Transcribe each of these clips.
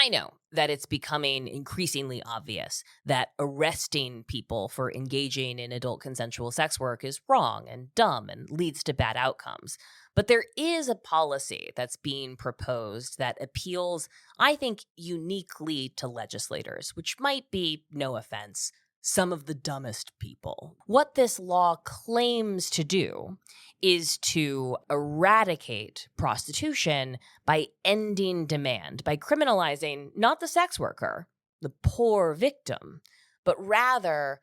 I know that it's becoming increasingly obvious that arresting people for engaging in adult consensual sex work is wrong and dumb and leads to bad outcomes. But there is a policy that's being proposed that appeals, I think, uniquely to legislators, which might be, no offense, some of the dumbest people. What this law claims to do is to eradicate prostitution by ending demand, by criminalizing not the sex worker, the poor victim, but rather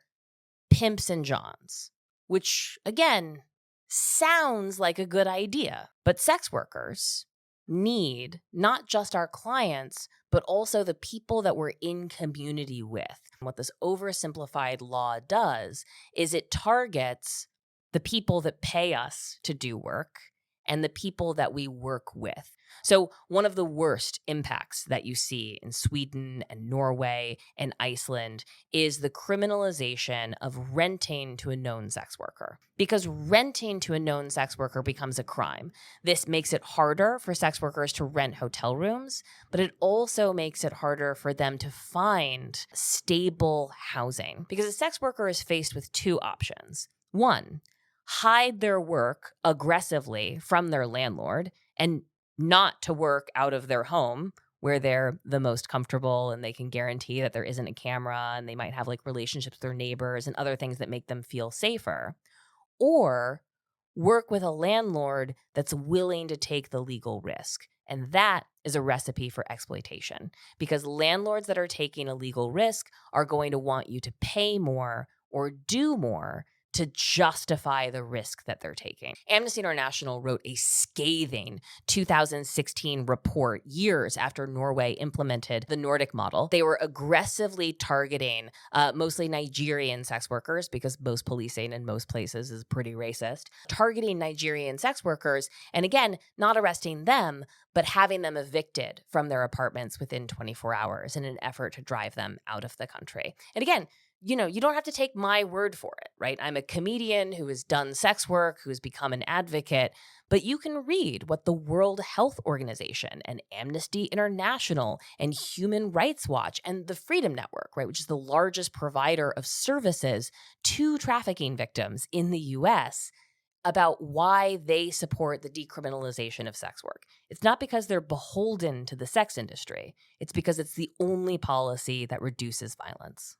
pimps and johns, which, again, sounds like a good idea. But sex workers need not just our clients, but also the people that we're in community with. What this oversimplified law does is it targets the people that pay us to do work and the people that we work with. So one of the worst impacts that you see in Sweden and Norway and Iceland is the criminalization of renting to a known sex worker. Because renting to a known sex worker becomes a crime. This makes it harder for sex workers to rent hotel rooms, but it also makes it harder for them to find stable housing. Because a sex worker is faced with two options. One, hide their work aggressively from their landlord and not to work out of their home where they're the most comfortable and they can guarantee that there isn't a camera and they might have like relationships with their neighbors and other things that make them feel safer. Or work with a landlord that's willing to take the legal risk. And that is a recipe for exploitation because landlords that are taking a legal risk are going to want you to pay more or do more to justify the risk that they're taking. Amnesty International wrote a scathing 2016 report years after Norway implemented the Nordic model. They were aggressively targeting mostly Nigerian sex workers because most policing in most places is pretty racist, targeting Nigerian sex workers and again, not arresting them, but having them evicted from their apartments within 24 hours in an effort to drive them out of the country. And again, you don't have to take my word for it, right? I'm a comedian who has done sex work, who has become an advocate, but you can read what the World Health Organization and Amnesty International and Human Rights Watch and the Freedom Network, right, which is the largest provider of services to trafficking victims in the US, about why they support the decriminalization of sex work. It's not because they're beholden to the sex industry. It's because it's the only policy that reduces violence.